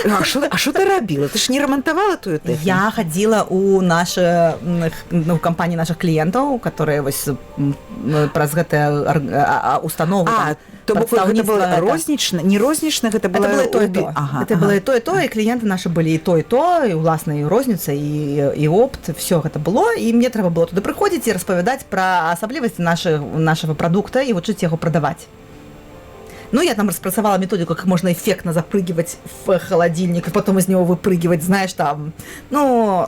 А что ты робила? Ты ж не ремонтовала ту технику? Я ходила у компании наших клиентов, которые вось праз гэтыя установы. То бок гэта было рознічна, не рознічна, гэта было і то, і то. Это было і то, і то, і кліенты наши былі і то, і уласна і розніца, і опт, все гэта было, і мне трэба было туды прыходзіць і распавядаць пра асаблівасці нашего прадукта і вучыць яго прадаваць. Ну, я там распрацавала методику, как можно эффектно запрыгивать в холодильник, и потом из него выпрыгивать, знаешь, там. Ну,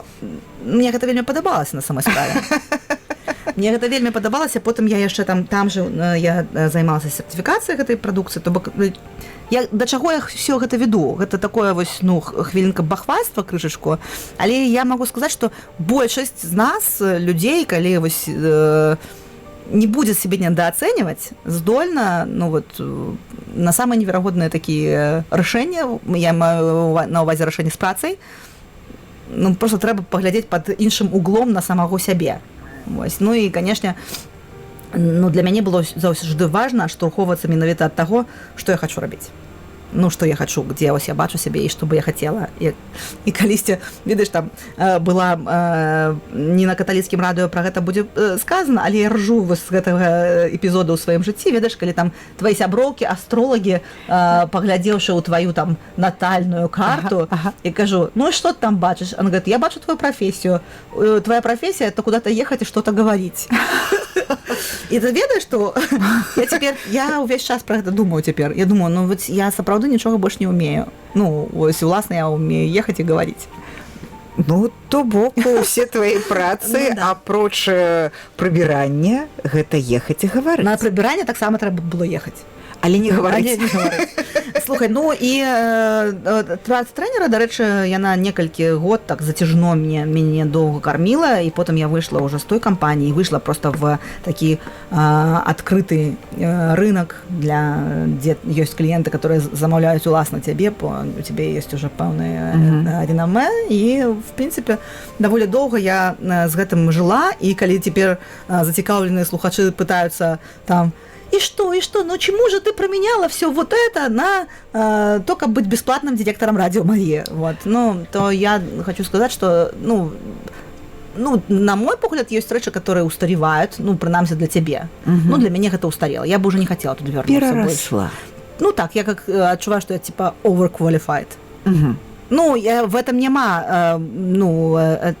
мне гэта вельмі падабалася на самой справе. Мне гэта вельмі падабалася, потым я яшчэ там же я займалася сертыфікацыяй гэтай прадукцыі, то бок да чаго я все гэта веду? Гэта такое вось, ну, хвілінка бахвальства крышачку, але я могу сказаць, што большасць з нас, людзей, калі вось не будет себе недооценивать, здольно, ну вот, на самые невероятные такие решения, я маю на увазе решение с працей, ну, просто трэба поглядеть под іншым углом на самого себе. Вось. Ну и, конечно, ну, для мяне было заўсёды важна адштурхоўвацца менавіта ад таго, што я хачу рабіць. Ну, што я хачу, дзе ось я бачу сябе і што бы я хацела. І калісьці, ведаеш, там была не на каталіцкім радыё пра гэта будзе сказана, але я ржу з гэтага эпізоду ў сваім жыцці, ведаеш, калі там твои сяброўкі, астролагі, паглядзеўшы ў тваю там натальную карту, і кажу, ну і што ты там бачыш? Она говорит, я бачу твою профессию. Твоя профессия – это куда-то ехать и что-то говорить. І ты ведаеш, што я ўвесь час пра гэта думаю цяпер. Я думаю, ну вот я сапраўды нічога больш не умею. Ну, ось, уласна, я умею ехаць і гаварыць. Ну, то бок, усе твои працы, апроч прыбірання, гэта ехаць і гаварыць. На прыбіранне таксама трэба было ехаць. Але не гаварыць. Слухай, ну і трэнера, дарэчы, яна некалькі год так зацяжно мяне доўга карміла, і потым я выйшла ўжо з той кампаніі, выйшла проста в такі адкрыты рынок, дзе ёсць кліенты, которые замаўляюць уласна цябе, у цябе ёсць уже пэўнае реномэ, і, в прынцыпе, даволі доўга я з гэтым жыла, і калі цяпер зацікаўленыя слухачы пытаюцца там, и что, ну чему же ты променяла все вот это на то, как быть бесплатным директором радио Мария? Вот. Ну, то я хочу сказать, что, ну, на мой погляд, есть рэчы, которые устаревают, ну, принамсі для тебе. Ну, для мяне гэта устарело. Я бы уже не хотела тут вернуться. Переросла. Ну, так, я как адчуваю, что я, типа, overqualified. Ну, в этом няма,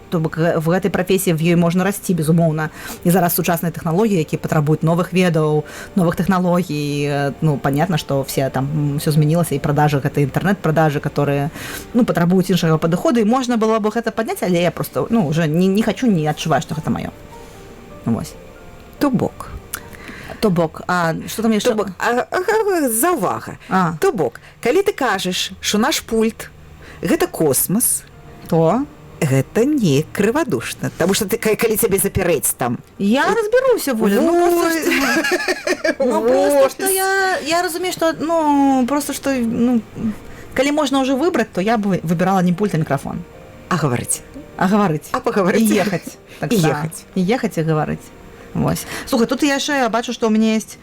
то бок в гэтай прафесіі в ёй можна расці, безумоўна. І зараз сучасныя тэхналогіі, якія патрабуюць новых ведаў, новых тэхналогій, ну, понятно, што все там все змянілася, і продажы, гэта інтэрнэт-продажы, которые, ну, патрабуюць іншага падыходу, і можна было бы гэта падняць, але я просто, ну, уже не хочу, не адчуваю, што гэта маё. Вось. То бок, а што там яшчэ? Заўвага. То бок, калі ты кажаш, што наш пульт гэта космос, то гэта не крывадушна, таму што ты калі цябе запярэць там. Я разберуся, Воля. Просто што я разумею, што просто што калі можна ўжо выбраць, то я бы выбірала не пульт, а мікрафон. А гаварыць. А пагаварыць. І ехаць. І ехаць. І ехаць і гаварыць. Вось. Слухай, тут яшчэ бачу, што ў мяне ёсць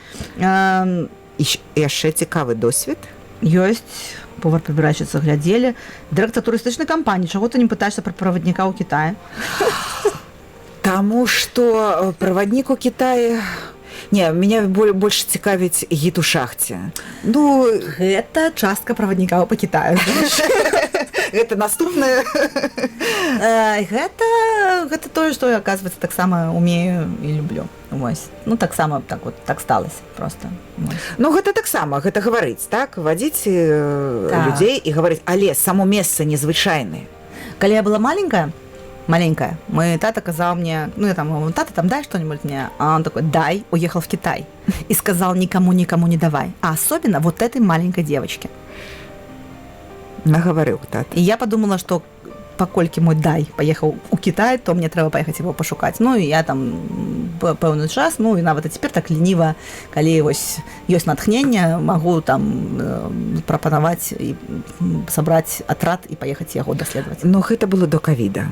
яшчэ цікавы досвед. Ёсць повар-прыбіральшчыца, глядзелі, дырэктар турыстычнай кампаніі, чаго ты не пытаешься пра правадніка ў Кітаі? Таму што праваднік у Кітаі... Не, меня больш цікавіць гід у шахце. Ну, гэта частка правадніка па Кітаю. Гэта наступнае. Гэта тое, што я, аказваецца, таксама умею і люблю. Вось. Ну, таксама так сталася просто. Ну, гэта таксама, гэта гаварыць, так? Вадзіць людзей і гаварыць, але само месца незвычайнае. Калі я была маленькая, мой тата казал мне, ну, я там, тата, там, дай что-нибудь мне. А он такой, дай, уехал в Китай. И сказал, никому не давай. А особенно вот этой маленькой девочке. Наговорил тата. И я подумала, что паколькі мой дай паехаў у Кітай, то мне трэба паехаць яго пашукаць. Ну, і я там пэўны час, ну, і нават і цяпер так лініва, калі вось ёсць натхненне, магу там прапанаваць і сабраць атрад і паехаць яго даследаваць. Ну, гэта было до ковіда.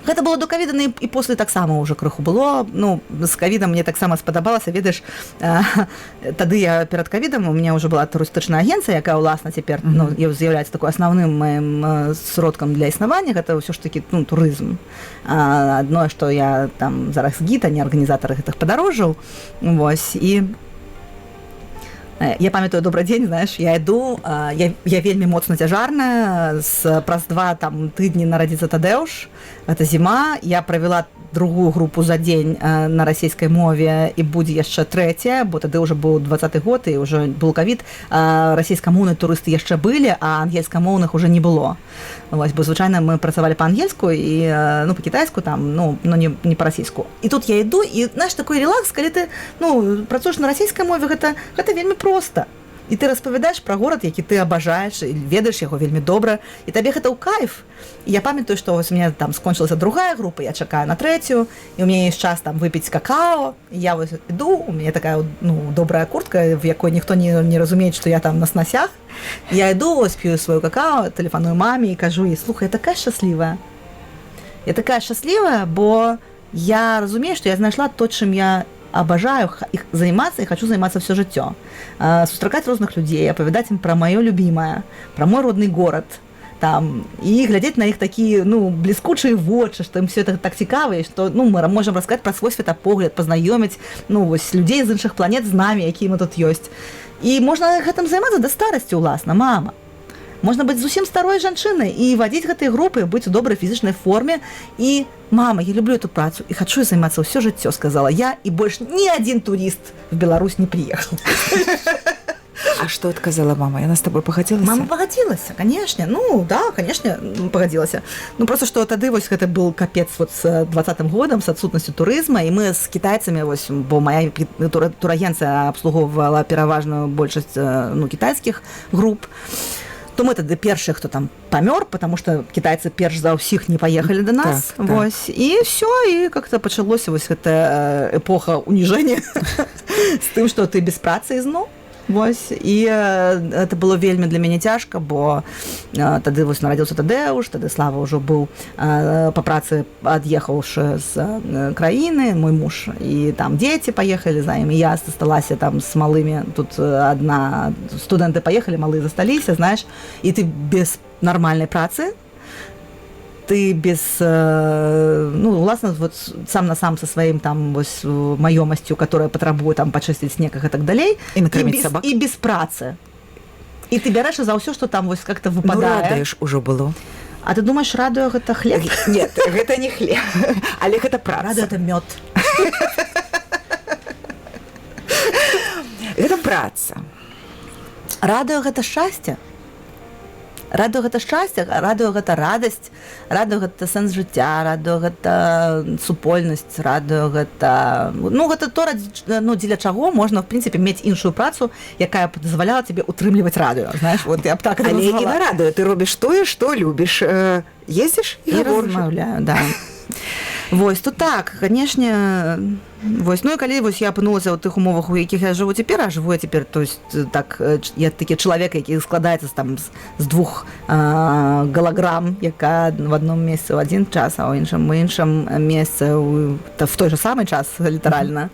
Гэта было до ковіда, і после таксама ўжо крыху было. Ну, з ковідам мне таксама спадабалася, ведаеш, тады я перад ковідам, у меня ўжо была турыстычная агенцыя, якая ўласна цяпер з'яўляецца такой асноўным маім сродкам для існавання, гэта ўсё ж такі, ну, турызм. Адно, што я там зараз гід, а не арганізатар гэтых падарожжаў. Вось, і я памятаю добры дзень, знаеш, я іду, я вельмі моцна цяжарная, праз 2 там тыдні нарадзіцца Тадэуш, гэта зіма, я правяла другую групу за дзень на расійскай мове, і будзе яшчэ 3, бо тады ўжо быў 20-й год, і ўжо был ковід, расійскамоўныя турысты яшчэ былі, а ангельскамоўных уже не было. Вось, бо звычайна мы працавалі па-ангельску і, ну, па-кітайску там, ну не па-расійску. І тут я іду, і, знаеш, такой релакс, калі ты, ну, працуеш на расійскай мове, гэта вельмі проста. І ты распавядаеш пра горад, які ты абажаеш, і ведаеш яго вельмі добра, і табе гэта ў кайф. І я памятаю, што вось у мяне там скончылася другая група, я чакаю на 3, і у мяне ёсць час там выпіць какао, і я вось іду, у мяне такая, ну, добрая куртка, в якой ніхто не разумее, што я там на снасях. Я іду, вось п'ю сваю какао, тэлефаную маме і кажу ёй, слухай, я такая шчаслівая. Я такая шчаслівая, бо я разумею, што я знайшла то, чым я обожаю их заниматься и хочу заниматься все жыццё. Сустракаць розных людзей, апавядаць ім пра маё любімае, пра мой родны горад, там, і глядзець на іх такія, ну, бліскучыя вочы, што ім все это так цікава, што, ну, мы можам расказаць пра свой светапогляд, пазнаёміць, ну, вось, людзей з іншых планет з намі, якія мы тут ёсць. І можна гэтым займацца да старасці, уласна, мама. Можна быць зусім старой жанчынай і вадзіць гэтыя групы, быць у добрай фізічнай форме. І, мама, я люблю эту працу і хачу займацца ўсё жыццё, сказала я, і больш ні адзін турыст в Беларусь не прыехаў. А что отказала мама? Она с тобой погодилась? Мама погодилась, конечно. Ну, да, конечно, погодилась. Ну, просто что тады вось гэта был капец вот с 20-м годом, с отсутностью туризма, и мы с китайцами, вось, бо моя турагенция обслуговывала пераважную большасць, ну, китайских групп, то мы тады першыя, хто там памёр, потому что китайцы перш за ўсіх не поехали до нас. Так, вось. Так. И все, и как-то пачалося вось гэта эпоха унижения с тым, что ты без працы ізноў. Вось. І это было вельмі для мяне цяжка, бо тады вось нарадзіўся Тадэуш, тады Слава ўжо быў па працы ад'ехаўшы з краіны, мой муж, і там дзеці паехалі за ім, і я засталася там з малымі, тут адна, студэнты паехалі, малыя засталіся, знаеш, і ты без нармальнай працы, ты без, ну, уласна, вот сам на сам со своим там вось маёмасцю, которая патрабуе там пачысціць снег і так далей, і без працы. І ты бярэш за ўсё, што там вось как-то выпадае. Ну, радуеш ужо было. А ты думаеш, радуе гэта хлеб? Нет, гэта не хлеб, але гэта праца. Радуе гэта мёд. Гэта праца. Радуе гэта шчасце. Радуе гэта шчасце, радуе гэта радасць, радуе гэта сэнс жыцця, радуе гэта супольнасць, радуе гэта... Ну, гэта то, ну, дзеля чаго можна, в прынцыпе, мець іншую працу, якая дазваляла тебе утрымліваць радыё. Знаеш, вот я б так это назвала. Але не на радыё, ты робіш тое, што любіш. Ездзіш і гаворыш. Размаўляю, да. Вось, то так, канешне, вось, ну і калі вось я апынулася ў тых умовах, у якіх я жыву цяпер, а жыву я цяпер, то есть так, я такі чалавек, які складаецца там з двух галаграм, якая в адном месцы ў адзін час, а ў іншым месцы в той же самы час, літаральна.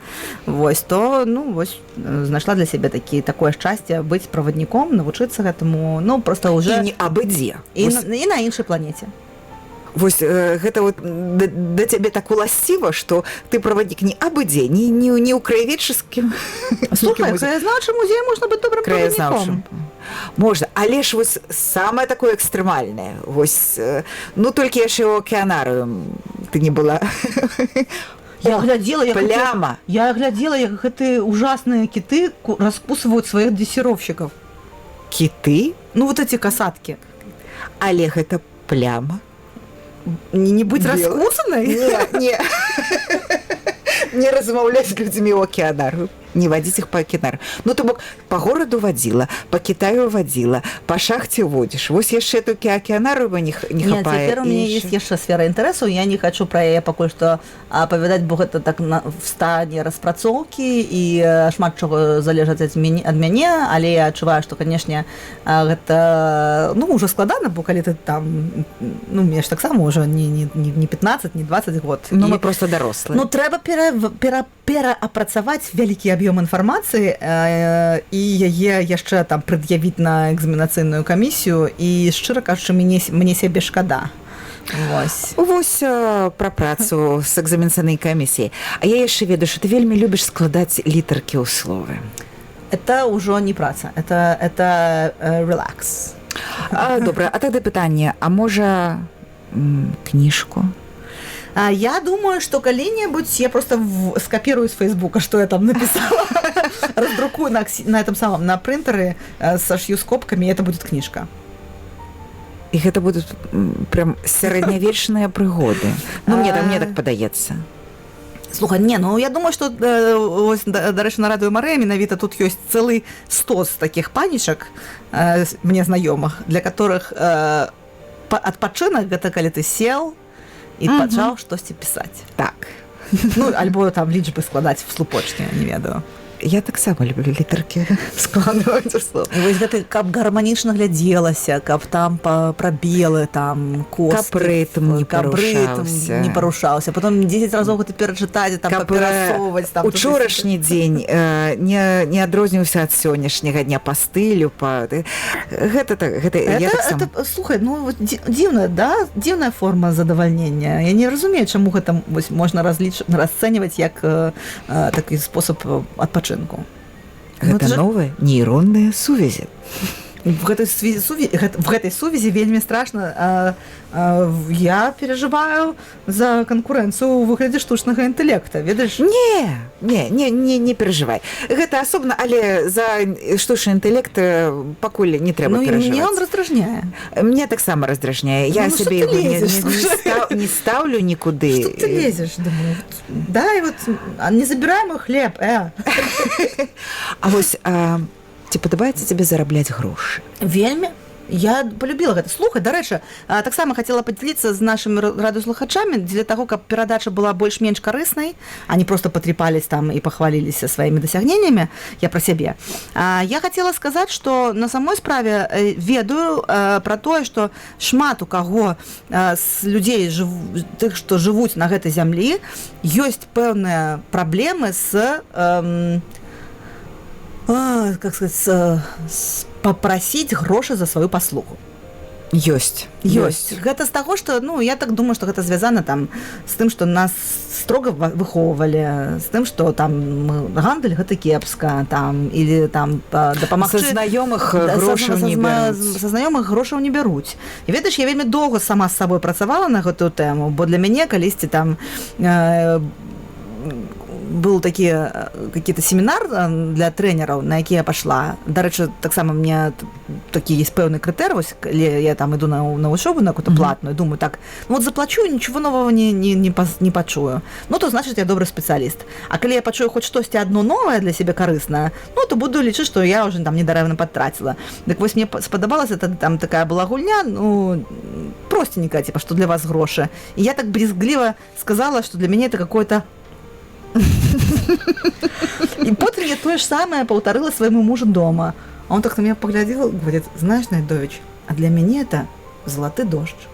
Вось, то, ну, вось, знайшла для сябе такое шчасце быць правадніком, навучыцца гэтаму, ну, просто уже... І не абы-дзе. І на іншай планеце. Вось гэта вот да цябе так уласціва, што ты праваднік не абы-дзе, не ў краяведчыцкім. Слухай, краязнаўчы музей можна быць добрым правадніком. Можна, але ж вось самае такое экстрэмальнае. Вось, ну толькі яшчэ ў акіянарыю ты не была. Я глядзела, як гэтыя ужасныя кіты раскусываюць сваіх дрессировщиков. Кіты? Ну вот эти касаткі. Але гэта пляма. Не быть раскусанной? Не. Не размаўляць з людзьмі ў акіянарыю, не вадзіць іх па акіянарыю. Ну, то бок, па гораду вадзіла, па Кітаю вадзіла, па шахце водзіш. Вось яшчэ толькі акіянарыю не хапае. Нет, цяпер у мяне ёсць яшчэ сфера інтарэсу, я не хачу пра яе пакуль што апавядаць, бо гэта так в стане распрацоўкі і шмат чаго залежаць ад мяне, але я адчуваю, што, канешне, гэта, ну, ўжо складана, бо калі ты там, ну, мне ж таксама ўжо не 15, не 20 год. Ну, мы просто дарослыя. Ну, трэба пераапрацаваць вялікі аб'ём інфармацыі і яе яшчэ там прад'явіць на экзаменацыйную камісію, і шчыра кажучы, мне сябе шкада. Вось пра працу з экзаменацыйнай камісіяй. А я яшчэ ведаю, што ты вельмі любіш складаць літаркі ў словы. Это ўжо не праца, это релакс. Добра, а тады пытанне, а можа кніжку? Я думаю, что калі-небудзь я просто скопирую с Фейсбука, что я там написала, раздрукую на этом самом, на принтере, сошью скобками, и это будет книжка. И это будут прям сярэднявечныя прыгоды. Ну, мне так падаецца. Слухай, не, ну я думаю, что, ось, дарэчы, на радыё Марыя менавіта тут ёсць цэлы стос таких панічак, мне знаёмых, для которых адпачынак гэта калі ты сел і пачаў штосьці пісаць. Так. Ну, альбо там лічбы складаць в слупочкі, не ведаю. Я таксама люблю літаркі складваць у слова. І вось гэта, каб гарманічна глядзелася, каб там прабелы, там косты, каб рытм не парушаўся. Потом 10 разоў гэта перачытаць, там паперасоўваць. Учорашні дзень не адрозніваўся ад сённяшняга дня па стылю, слухай, ну дзіўная, да? Дзіўная форма задавальнення. Я не разумею, чаму гэта можна расцэньваць як такі спосаб адпачынку. Гэта новыя нейронныя сувязі. В гэтай сувязі вельмі страшна. Я переживаю за канкурэнцыю ў выглядзе штучнага інтэлекта, ведаеш? Не переживай. Гэта асобна, але за штучны інтэлект пакуль не трэба переживаць. Мне он раздражняе. Мне таксама раздражняе. Я сябе не ставлю нікуды. Што ты лезеш, думаю? Дай вот, не забирай мой хлеб, А вось, ці падабаецца тебе зарабляць грошы? Вельмі. Я полюбіла гэта. Слухай, дарэчы, таксама хацела падзяліцца з нашымі радыёслухачамі для таго, каб перадача была больш-менш карыснай, а не проста патріпались там і пахваліліся сваімі дасягненнямі, я пра сябе. Я хацела сказаць, што на самой справе ведаю пра тое, што шмат у каго з людзей, тых, што жывуць на гэтай зямлі, ёсць пэўныя праблемы з как сказать, попросить грошы за сваю паслугу. Ёсць. Гэта з таго, што, ну, я так думаю, што гэта звязана там з тым, што нас строга выхоўвалі, з тым, што там гандаль гэта кепска, там, или там дапамагчы... Са знаёмых грошаў не бяруць. Са знаёмых грошаў не бяруць. І ведаеш, я вельмі доўга сама з сабой працавала на гэтую тэму, бо для мяне калісьці там был такі какие-то семінар для трэнераў, на які я пашла. Дарэчы, таксама мне такі есть пэўны крытэр, вось, калі я там іду на вучобу, на какую-то платную, думаю, так, ну вот заплачу, ничего нового не пачую. Ну, то значит, я добрый спецыяліст. А калі я пачую хоць штосьці адно новае для сябе карыснае, ну, то буду лічыць, што я ўжо там недарэвна патраціла. Дык вось мне спадабалася, там такая была гульня, ну, простенькая, типа, што для вас грошы. І я так брезгліва сказала, што для мяне это какое-то и потом я то же самое повторила своему мужу дома. А он так на меня поглядел, говорит, знаешь, Найдович, а для меня это золотой дождь.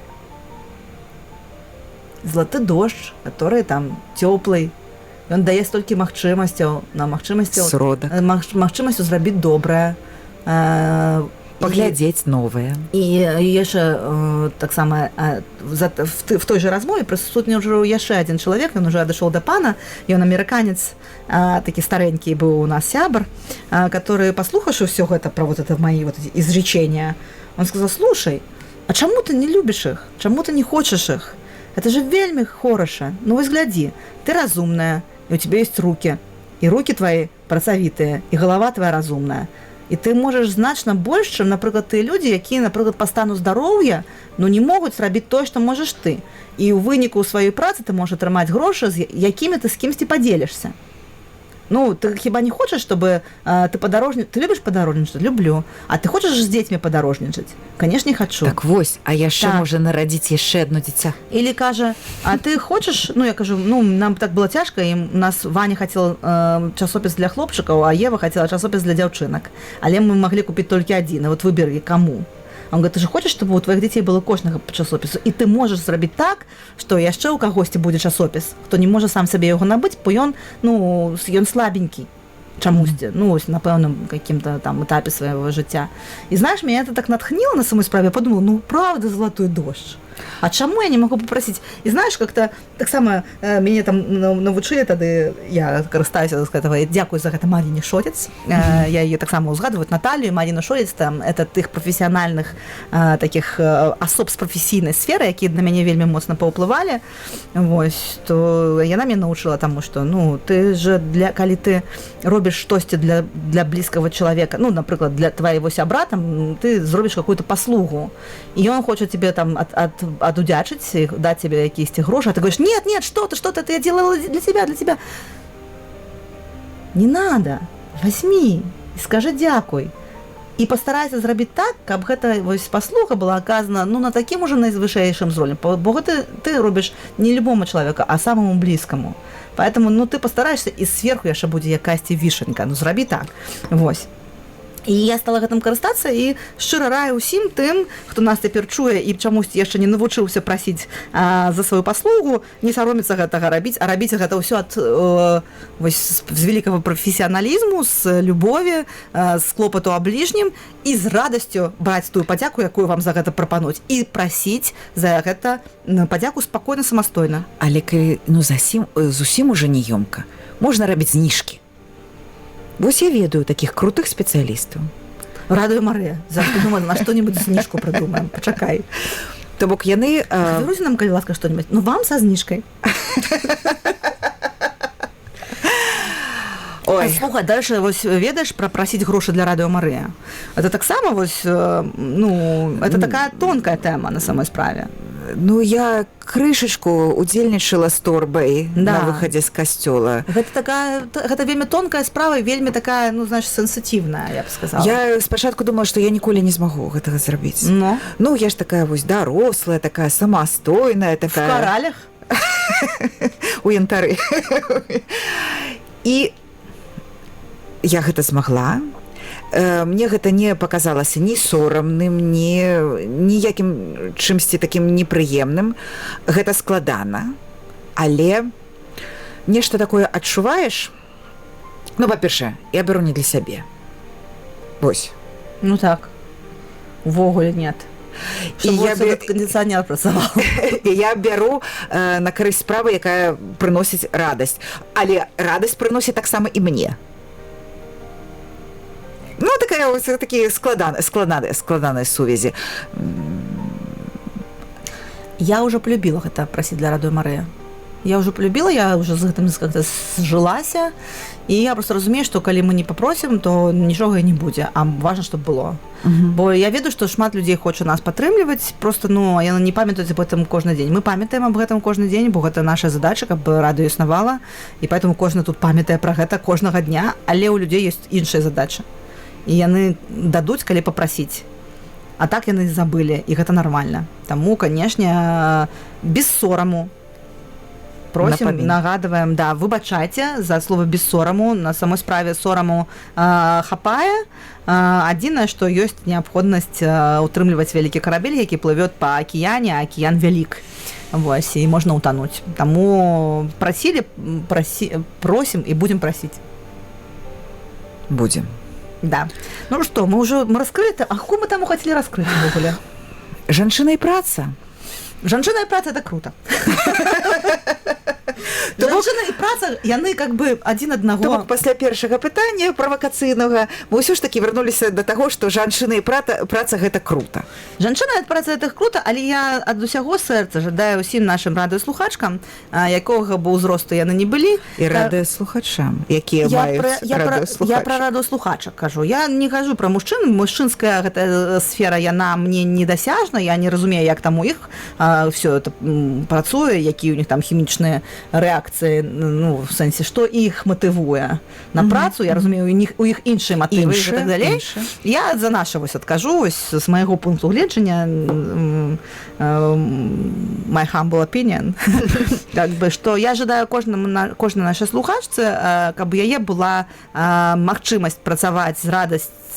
Золотой дождь, который там теплый. И он дае столькі магчымасцяў, на магчымасцю зрабіць добрае. Паглядзець новае. І яшчэ таксама в той же размове прысутнічаў яшчэ адзін чалавек, ён уже адышоў да пана, ён амерыканец, такі старенькі быў у нас сябр, который, паслухаўшы ўсё гэта пра вот это мои вот эти изречения, он сказал, слушай, а чаму ты не любіш іх? Чаму ты не хочаш іх? Это же вельмі хораша. Ну вось глядзі, ты разумная, і у тебя есть руки, і руки твои працавітыя, і галава твоя разумная. І ты можаш значна больш, чым, напрыклад, тыя людзі, якія, напрыклад, па стану здароўя, ну, не могуць зрабіць тое, што можаш ты. І ў выніку ў сваёй працы ты можаш атрымаць грошы, з якімі ты з кімсьці падзелішся. Ну, ты хіба не хочаш, чтобы ты падарожнічаць? Ты любіш падарожнічаць? Люблю. А ты хочаш з дзецьмі падарожнічаць? Канешне, не хачу. Так вось, а яшчэ можа нарадзіць яшчэ адно дзіця. Или кажа, а ты хочаш, ну, я кажу, ну, нам так было цяжка, і у нас Ваня хацела часопіс для хлопчыкаў, а Ева хацела часопіс для дзяўчынак. Але мы маглі купіць толькі адзін, і вот выберы каму. Он говорит, ты же хочешь, чтобы у твоих детей было кожнага часопісу, і ты можаш зрабіць так, што яшчэ ў кагосьці будзе часопіс, хто не можа сам сабе яго набыць, бо ён, ну, ён слабенькі чамусьці, ну, ось на пэўным каким-то там этапе свайго жыцця. І знаешь, меня это так натхнило на самой справе, я подумала, ну, правда, золотой дождь. А чаму я не могу попросить? И знаешь, как-то так само мяне там навучылі тады, я карыстаюся, так сказать, дзякую за гэта Маріне Шолец. Я яе таксама узгадываю, Наталью, Маріна Шолец, там, это тых професіянальных таких асоб з прафесійнай сферы, якія на мяне вельмі моцна паўплывалі. Вось, то яна мяне навучыла таму, што, ну, ты же, калі ты робіш штосьці для блізкага чалавека, ну, напрыклад, для твоего сябра, там, ты зробіш какую-то паслугу, і ён хоча тебе там адудзячыць, даць тебе якісь грошы, а ты говоришь, нет, что ты, я делала для тебя. Не надо, возьми и скажи дякуй. і пастарайся зрабіць так, каб гэта вось паслуга была аказана ну на такім уже найвышэйшым узроўні, бо гэта ты робіш не любому чалавеку, а самому блізкаму. Поэтому ну ты пастараешься і сверху яшчэ будзе якасьці вішанька, ну зрабі так. Вось. І я стала гэтым карыстацца і шчыра раю ўсім тым, хто нас цяпер чуе і чамусьці яшчэ не навучыўся прасіць за сваю паслугу, не саромецца гэтага рабіць, а рабіць гэта ўсё ад вось з вялікага прафесіяналізму, з любові, з клопату аб бліжнім і з радасцю браць тую падзяку, якую вам за гэта прапануць, і прасіць за гэта падзяку спакойна, самастойна. Але калі ну зусім уже не ёмка, можна рабіць зніжкі. Вось я ведаю такіх крутых спецыялістаў. Радуе Марыя. Завжди думаю, на што-небудзь зніжку прыдумаем. Пачакай. То бок яны... Завіруйся нам, калі ласка, што-небудзь. Ну, вам са зніжкай. Ой. Слухай, дальше вось ведаеш пра прасіць грошы для радыё Марыя. Это таксама вось, ну, это такая тонкая тэма на самой справе. Ну, я крышачку удзельнічала з торбай на выхадзе з касцёла. Гэта вельмі тонкая справа, вельмі такая, ну, знаеш, сенсітивная, я б сказала. Я спачатку думала, што я ніколі не змагу гэтага зрабіць. Ну, я ж такая вось дарослая, такая самастойная, такая... В каралях? У янтары. І я гэта змагла. Мне гэта не паказалася ні сорамным, ніякім чымсьці такім непрыемным. Гэта складана, але нешта такое адчуваеш. Ну, па-першае, я бяру не для сябе. Вось. Ну так. Увогуле нет. Чтобы кондиционер працаваў. І я бяру на карысць справы, якая прыносіць радасць. Але радасць прыносіць таксама і мне. Ну, такія складаныя сувязі. Я ўжо полюбіла гэта прасіць для радыё Марыя. Я ўжо полюбіла, я ўжо з гэтым как-то зжылася, і я просто разумею, што калі мы не папросім, то нічога і не будзе, а важна, што было. Бо я ведаю, што шмат людзей хоча нас падтрымліваць, просто, ну, яны не памятаюць аб гэтым кожны дзень. Мы памятаем аб гэтым кожны дзень, бо гэта наша задача, каб радыё існавала, і поэтому кожны тут памятае пра гэта кожнага дня, але ў людзей ёсць іншая задача. І яны дадуць, калі папрасіць. А так яны забылі, і гэта нармальна. Таму, канешне, без сораму. Просім, нагадваем, да, выбачайце за слова без сораму. На самой справе сораму хапае. Адзінае, што ёсць неабходнасць утрымліваць вялікі карабель, які плывёт па акіяне, а акіян вялік. Вось, і можна ўтануць. Таму просім і будзем прасіць. Будзем. Да. Ну што, мы раскрылі, а какую мы там хотели раскрыть в ogóle? Жанчына і праца. Жанчына і праца – это круто. Жанчына і праца, яны как бы адзін аднаго. То бок пасля першага пытання правакацыйнага мы ўсё ж такі вярнуліся да таго, што жанчына і праца гэта круто. Жанчына і праца гэта круто, але я ад усяго сэрца жадаю ўсім нашым радыёслухачкам, якога б узросту яны не былі. І радыёслухачам, якія маюць радыёслухачак. Я пра радыёслухачак кажу. Я не кажу пра мужчын. Мужчынская гэтая сфера, яна мне недасяжна. Я не разумею, як там у іх все это працуе, якія у них там хімічныя рэакцыі, ну, в сэнсе, што іх матывуе на працу, я разумею, у іх іншыя матывы і так далей. Я за наша вось адкажу, вось, з майго пункту гледжання, my humble opinion, как бы, што я жадаю кожнай нашай слухачцы, каб у яе была магчымасць працаваць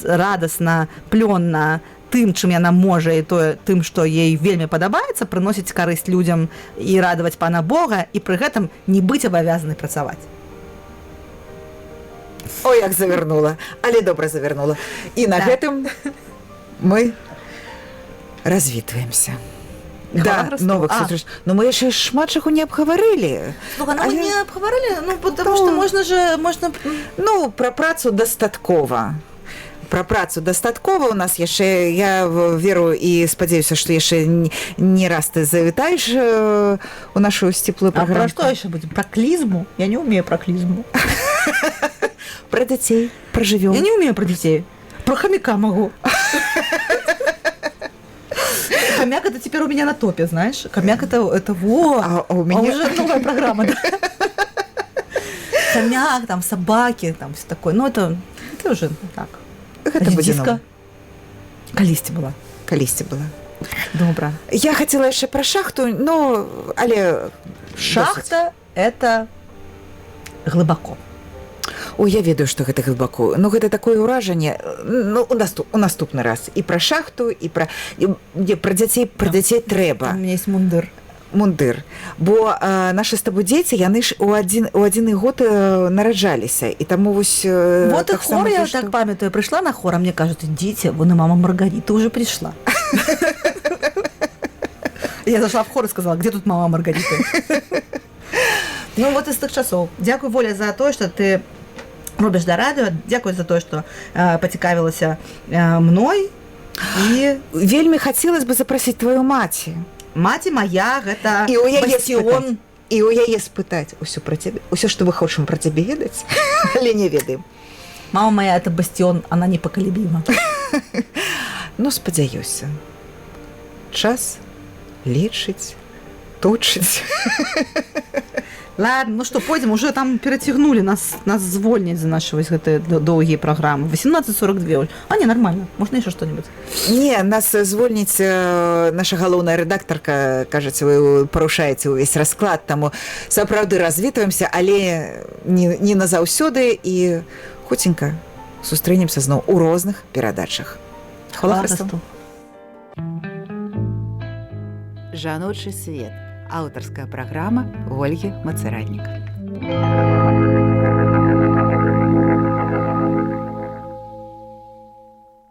радасна, плённа, тым, чым яна можа, і тым, што ей вельмі падабаецца, прыносіць карысць людзям і радаваць Пана Бога, і пры гэтым не быць абавязанай працаваць. Ой, як завярнула, але добра завярнула. І на гэтым мы развітваемся. Да, новых сустрэч. Но мы яшчэ шмат чаго не абгаварылі. Слухай, мы не абгаварылі, ну, потому што можна... Ну, пра працу дастаткова. Пра працу дастаткова у нас яшчэ, я веру і спадзяюся, што яшчэ не раз ты завітаеш у нашу сціплую праграму. А пра што яшчэ будзе? Пра клізму? Я не умею пра клізму. Пра дзяцей, пра жывёл. Я не умею пра дзяцей. Пра хамяка магу. Хомяк это теперь у меня на топе, знаешь? Хомяк это во! А у меня... уже новая программа, да? Хомяк, там, собаки, там, все такое. Ну, это уже так. Это редиска. Калісьці была. Калісьці была. Добра. Я хацела яшчэ пра шахту, но але Шахта – это глыбако. Ой, я ведаю, што гэта глыбако. Ну гэта такое ўражанне, ну у наступны раз і пра шахту, і пра дзяцей трэба. У меня есть мундыр. Бо нашы з табой дзеці, яны ж у адзін год нараджаліся, і таму вось вот и хор, я так памятаю, пришла на хор, а мне кажут: идите, вон и мама Маргарита уже пришла. Я зашла в хор и сказала: где тут мама Маргарита? Ну вот из тых часоў. Дзякуй, Воля, за то, что ты робіш да радыё, дзякуй за то, что пацікавілася мной. І вельмі хацелось бы запрасіць твою маці. Маці моя, гэта бастион. І у яе спытаць усё пра цябе, усё, што мы хочам пра цябе ведаць, але не ведаем. Мама моя – это бастион, она непоколебима. Ну, спадзяюся. Час лічыць, точыць. Ладно, ну что, пойдем, уже там перацягнули, нас звольняць за наши вось гэтыя доўгія праграмы. 18:42. А, не, нормально, можно еще что-нибудь? Не, нас звольніць наша галоўная рэдактарка, кажаце, вы парушаеце ўвесь расклад, таму сапраўды развітваемся, але не назаўсёды, і хуценька сустрэнемся зноў у розных перадачах. Хвала Христу. Жаночы свет. Аўтарская праграма Ольгі Мацараднік.